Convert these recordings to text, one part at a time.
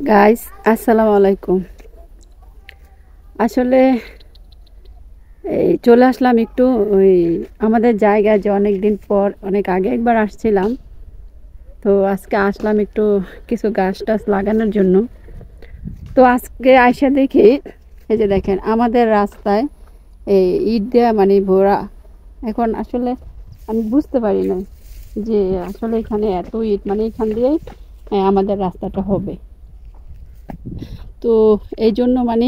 Guys, আসসালামু আলাইকুম। আসলে এই চলে আসলাম একটু ওই আমাদের জায়গায়, যে অনেক দিন পর, অনেক আগে একবার আসছিলাম। তো আজকে আসলাম একটু কিছু গাছ টাছ লাগানোর জন্য। তো আজকে আইসা দেখি, এই যে দেখেন আমাদের রাস্তায় এই ইট দেওয়া মানে ভরা। এখন আসলে আমি বুঝতে পারি না যে আসলে এখানে এত ইট, মানে এখান দিয়েই আমাদের রাস্তাটা হবে। তো এই জন্য মানে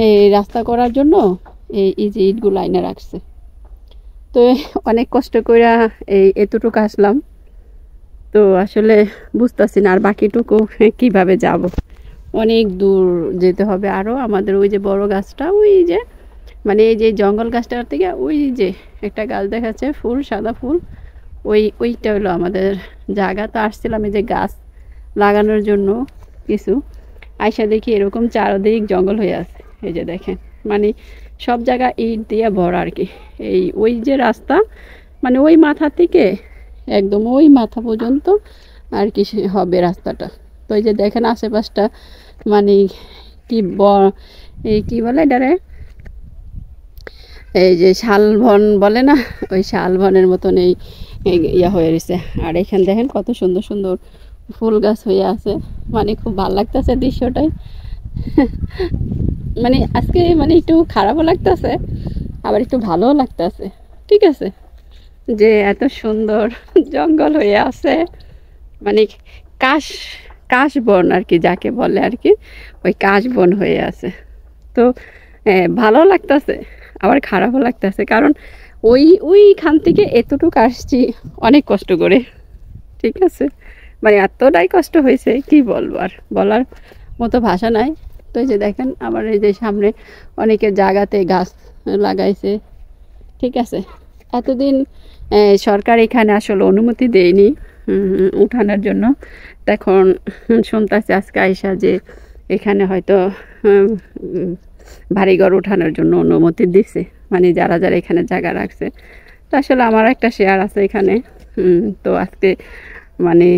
এই রাস্তা করার জন্য এই যে ইটগুলো আইনা রাখছে। তো অনেক কষ্ট করে এই এতটুকু আসলাম। তো আসলে বুঝতেছি না আর বাকিটুকু কিভাবে যাব। অনেক দূর যেতে হবে আরও। আমাদের ওই যে বড় গাছটা, ওই যে মানে এই যে জঙ্গল গাছটার থেকে ওই যে একটা গাছ দেখাচ্ছে, ফুল, সাদা ফুল, ওইটা হলো আমাদের জায়গা। তো আসছিলাম এই যে গাছ লাগানোর জন্য কিছু। আইসা দেখি এরকম চারদিক জঙ্গল হয়ে আছে। এই যে দেখেন, মানে সব জায়গা ইট দিয়ে ভরা আর কি। ওই যে রাস্তা, মানে ওই মাথা থেকে একদম ওই মাথা পর্যন্ত আর কি হবে রাস্তাটা। তো এই যে দেখেন আশেপাশটা, মানে কি এই কি বলে এটারে, এই যে শালবন বলে না, ওই শালবনের মতন এই ইয়া হয়ে রয়েছে। আর এখানে দেখেন কত সুন্দর সুন্দর ফুল গাছ হয়ে আছে। মানে খুব ভালো লাগতেছে দৃশ্যটাই। মানে আজকে মানে একটু খারাপও লাগতেছে, আবার একটু ভালোও লাগতেছে। ঠিক আছে, যে এত সুন্দর জঙ্গল হয়ে আছে, মানে কাশ কাশবন আর কি যাকে বলে আর কি, ওই কাশবন হয়ে আছে। তো ভালো লাগতেছে, আবার খারাপও লাগতেছে, কারণ ওইখান থেকে এতটুকু আসছি অনেক কষ্ট করে। ঠিক আছে, মানে এতটাই কষ্ট হয়েছে কি বলবো, আর বলার মতো ভাষা নাই। তো এই যে দেখেন আমার এই যে সামনে অনেকের জায়গাতে গাছ লাগাইছে। ঠিক আছে, এতদিন সরকার এখানে আসলে অনুমতি দেয়নি উঠানোর জন্য। তখন শুনতেছি আজকে আইসা যে এখানে হয়তো বাড়িঘর উঠানোর জন্য অনুমতি দিছে, মানে যারা যারা এখানে জায়গা রাখছে। তো আসলে আমার একটা শেয়ার আছে এখানে। তো আজকে মানে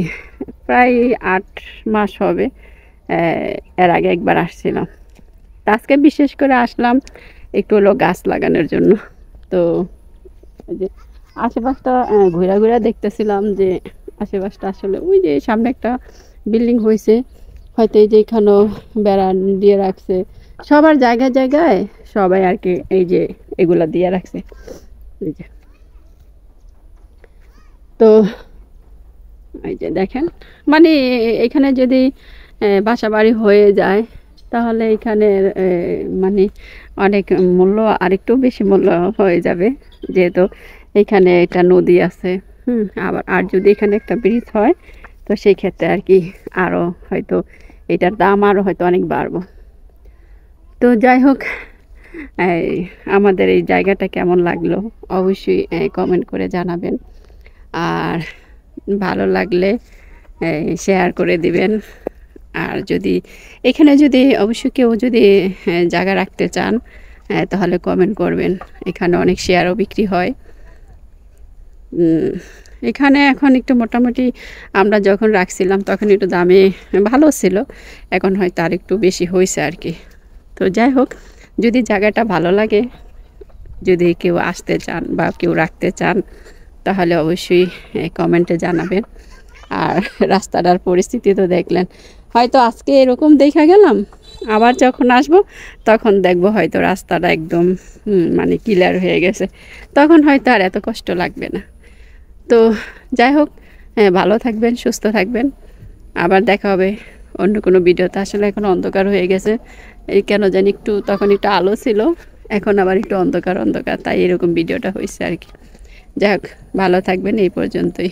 প্রায় 8 মাস হবে এর আগে একবার আসছিলাম। তো আজকে বিশেষ করে আসলাম একটু হলো গাছ লাগানোর জন্য। তো এই যে আশেপাশটা ঘুরা ঘুরা দেখতেছিলাম যে আশেপাশটা আসলে ওই যে সামনে একটা বিল্ডিং হয়েছে, হয়তো এই যে এখানেও বেড়া দিয়ে রাখছে। সবার জায়গায় জায়গায় সবাই আর কি এই যে এগুলা দিয়ে রাখছে। এই যে, তো এই যে দেখেন, মানে এখানে যদি বাসা বাড়ি হয়ে যায় তাহলে এখানে মানে অনেক মূল্য, আরেকটু বেশি মূল্য হয়ে যাবে, যেহেতু এখানে একটা নদী আছে। আবার আর যদি এখানে একটা ব্রিজ হয় তো সেই ক্ষেত্রে আর কি আরও হয়তো এটার দাম আরও হয়তো অনেক বাড়বো। তো যাই হোক, এই আমাদের এই জায়গাটা কেমন লাগলো অবশ্যই কমেন্ট করে জানাবেন। আর ভালো লাগলে শেয়ার করে দিবেন। আর যদি এখানে যদি অবশ্যই কেউ যদি জায়গা রাখতে চান তাহলে কমেন্ট করবেন। এখানে অনেক শেয়ারও বিক্রি হয়। এখানে এখন একটু মোটামুটি আমরা যখন রাখছিলাম তখন একটু দামে ভালো ছিল, এখন হয়তো আর একটু বেশি হয়েছে আর কি। তো যাই হোক, যদি জায়গাটা ভালো লাগে, যদি কেউ আসতে চান বা কেউ রাখতে চান তাহলে অবশ্যই কমেন্টে জানাবেন। আর রাস্তাটার পরিস্থিতি তো দেখলেন, হয়তো আজকে এরকম দেখা গেলাম, আবার যখন আসব তখন দেখব হয়তো রাস্তাটা একদম মানে ক্লিয়ার হয়ে গেছে, তখন হয়তো আর এত কষ্ট লাগবে না। তো যাই হোক, ভালো থাকবেন, সুস্থ থাকবেন। আবার দেখা হবে অন্য কোনো ভিডিওতে। আসলে এখন অন্ধকার হয়ে গেছে, এই কেন জানি একটু তখন একটু আলো ছিল, এখন আবার একটু অন্ধকার অন্ধকার, তাই এরকম ভিডিওটা হয়েছে আর কি। যাই হোক, ভালো থাকবেন, এই পর্যন্তই।